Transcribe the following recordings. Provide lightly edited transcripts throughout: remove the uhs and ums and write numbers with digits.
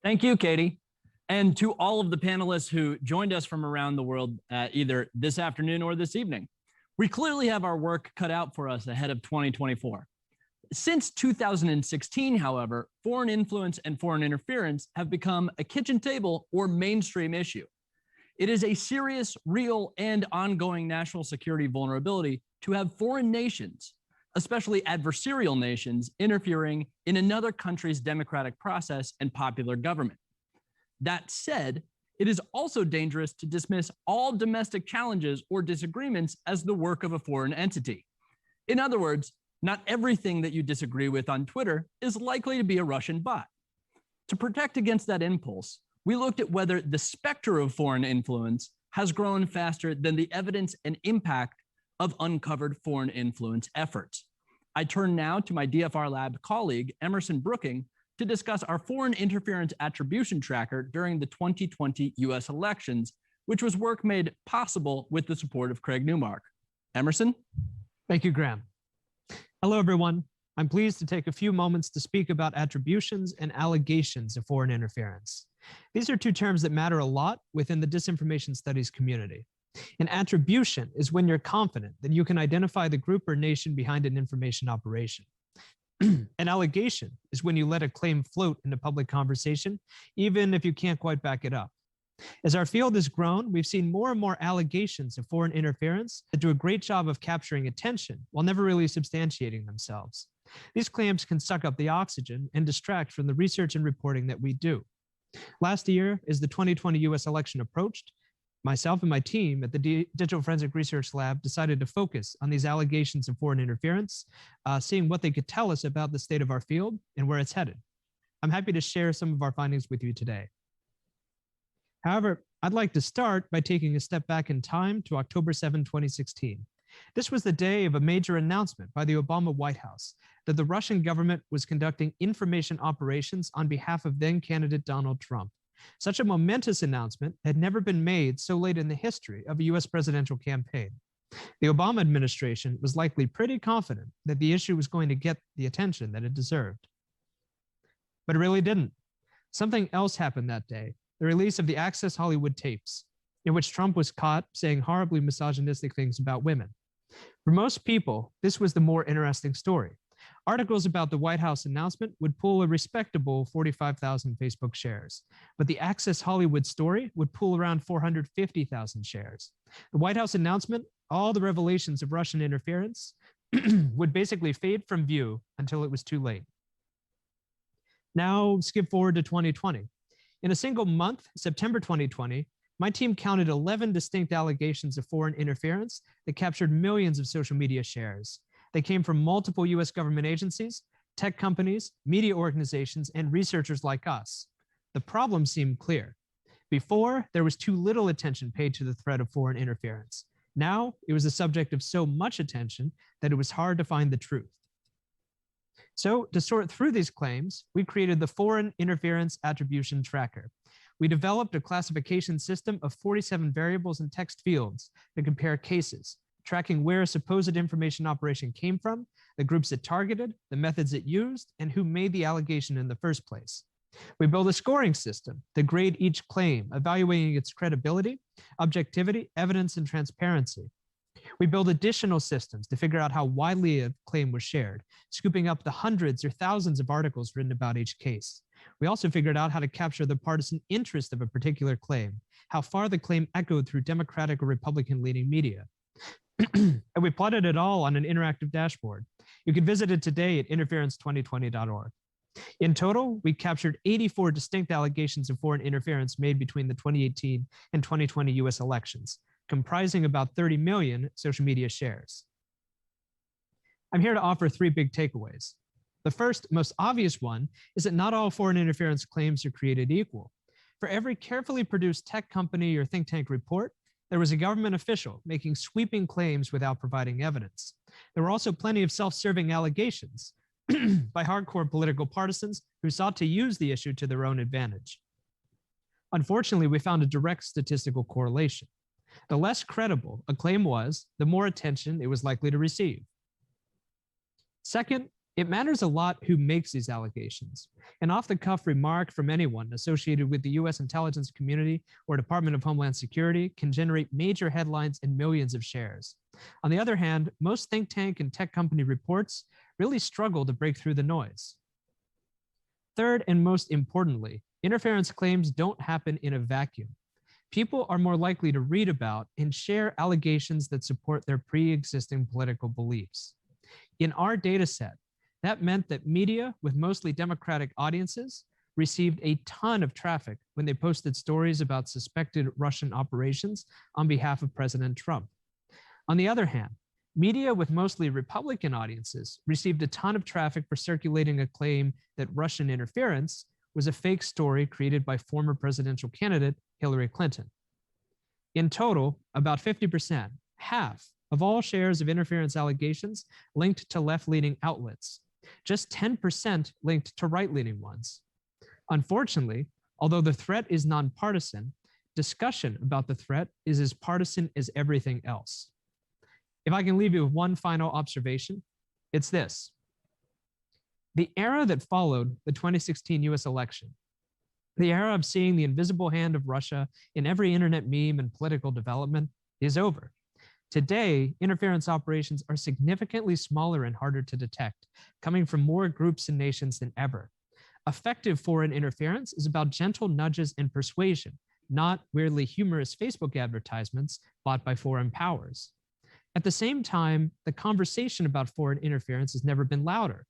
Thank you, Katie. And to all of the panelists who joined us from around the world either this afternoon or this evening. We clearly have our work cut out for us ahead of 2024. Since 2016, however, foreign influence and foreign interference have become a kitchen table or mainstream issue. It is a serious, real, and ongoing national security vulnerability to have foreign nations, especially adversarial nations, interfering in another country's democratic process and popular government. That said, it is also dangerous to dismiss all domestic challenges or disagreements as the work of a foreign entity. In other words, not everything that you disagree with on Twitter is likely to be a Russian bot. To protect against that impulse, we looked at whether the specter of foreign influence has grown faster than the evidence and impact of uncovered foreign influence efforts. I turn now to my DFR Lab colleague, Emerson Brooking, to discuss our foreign interference attribution tracker during the 2020 US elections, which was work made possible with the support of Craig Newmark. Emerson? Thank you, Graham. Hello, everyone. I'm pleased to take a few moments to speak about attributions and allegations of foreign interference. These are two terms that matter a lot within the disinformation studies community. An attribution is when you're confident that you can identify the group or nation behind an information operation. An allegation is when you let a claim float into public conversation, even if you can't quite back it up. As our field has grown, we've seen more and more allegations of foreign interference that do a great job of capturing attention while never really substantiating themselves. These claims can suck up the oxygen and distract from the research and reporting that we do. Last year, as the 2020 US election approached, myself and my team at the Digital Forensic Research Lab decided to focus on these allegations of foreign interference, seeing what they could tell us about the state of our field and where it's headed. I'm happy to share some of our findings with you today. However, I'd like to start by taking a step back in time to October 7, 2016. This was the day of a major announcement by the Obama White House that the Russian government was conducting information operations on behalf of then candidate Donald Trump. Such a momentous announcement had never been made so late in the history of a US presidential campaign. The Obama administration was likely pretty confident that the issue was going to get the attention that it deserved. But it really didn't. Something else happened that day, the release of the Access Hollywood tapes, in which Trump was caught saying horribly misogynistic things about women. For most people, this was the more interesting story. Articles about the White House announcement would pull a respectable 45,000 Facebook shares, but the Access Hollywood story would pull around 450,000 shares. The White House announcement, all the revelations of Russian interference, would basically fade from view until it was too late. Now, skip forward to 2020. In a single month, September 2020, my team counted 11 distinct allegations of foreign interference that captured millions of social media shares. They came from multiple US government agencies, tech companies, media organizations, and researchers like us. The problem seemed clear. Before, there was too little attention paid to the threat of foreign interference. Now, it was the subject of so much attention that it was hard to find the truth. So, to sort through these claims, we created the Foreign Interference Attribution Tracker. We developed a classification system of 47 variables and text fields to compare cases, tracking where a supposed information operation came from, the groups it targeted, the methods it used, and who made the allegation in the first place. We built a scoring system to grade each claim, evaluating its credibility, objectivity, evidence, and transparency. We built additional systems to figure out how widely a claim was shared, scooping up the hundreds or thousands of articles written about each case. We also figured out how to capture the partisan interest of a particular claim, how far the claim echoed through Democratic or Republican-leaning media. And we plotted it all on an interactive dashboard. You can visit it today at interference2020.org. In total, we captured 84 distinct allegations of foreign interference made between the 2018 and 2020 US elections, comprising about 30 million social media shares. I'm here to offer three big takeaways. The first, most obvious one, is that not all foreign interference claims are created equal. For every carefully produced tech company or think tank report, there was a government official making sweeping claims without providing evidence. There were also plenty of self-serving allegations by hardcore political partisans who sought to use the issue to their own advantage. Unfortunately, we found a direct statistical correlation. The less credible a claim was, the more attention it was likely to receive. Second, It matters a lot who makes these allegations. An off-the-cuff remark from anyone associated with the US intelligence community or Department of Homeland Security can generate major headlines and millions of shares. On the other hand, most think tank and tech company reports really struggle to break through the noise. Third, and most importantly, interference claims don't happen in a vacuum. People are more likely to read about and share allegations that support their pre-existing political beliefs. In our data set, that meant that media with mostly Democratic audiences received a ton of traffic when they posted stories about suspected Russian operations on behalf of President Trump. On the other hand, media with mostly Republican audiences received a ton of traffic for circulating a claim that Russian interference was a fake story created by former presidential candidate Hillary Clinton. In total, about 50%, half of all shares of interference allegations linked to left-leaning outlets, just 10% linked to right-leaning ones. Unfortunately, although the threat is nonpartisan, discussion about the threat is as partisan as everything else. If I can leave you with one final observation, it's this. The era that followed the 2016 US election, the era of seeing the invisible hand of Russia in every internet meme and political development, is over. Today, interference operations are significantly smaller and harder to detect, coming from more groups and nations than ever. Effective foreign interference is about gentle nudges and persuasion, not weirdly humorous Facebook advertisements bought by foreign powers. At the same time, the conversation about foreign interference has never been louder.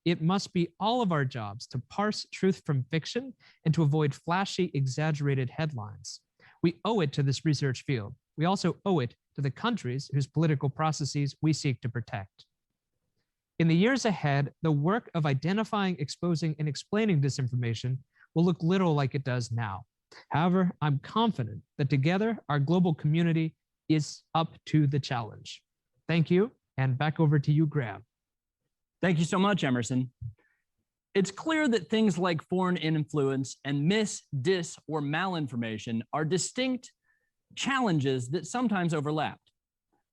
It must be all of our jobs to parse truth from fiction and to avoid flashy, exaggerated headlines. We owe it to this research field. We also owe it to the countries whose political processes we seek to protect. In the years ahead, the work of identifying, exposing, and explaining disinformation will look little like it does now. However, I'm confident that together, our global community is up to the challenge. Thank you, and back over to you, Graham. Thank you so much, Emerson. It's clear that things like foreign influence and mis, dis, or malinformation are distinct challenges that sometimes overlap,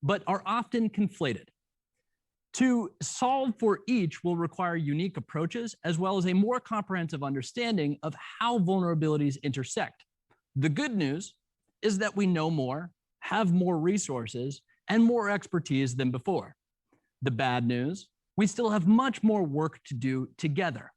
but are often conflated. To solve for each will require unique approaches as well as a more comprehensive understanding of how vulnerabilities intersect. The good news is that we know more, have more resources, and more expertise than before. The bad news, we still have much more work to do together.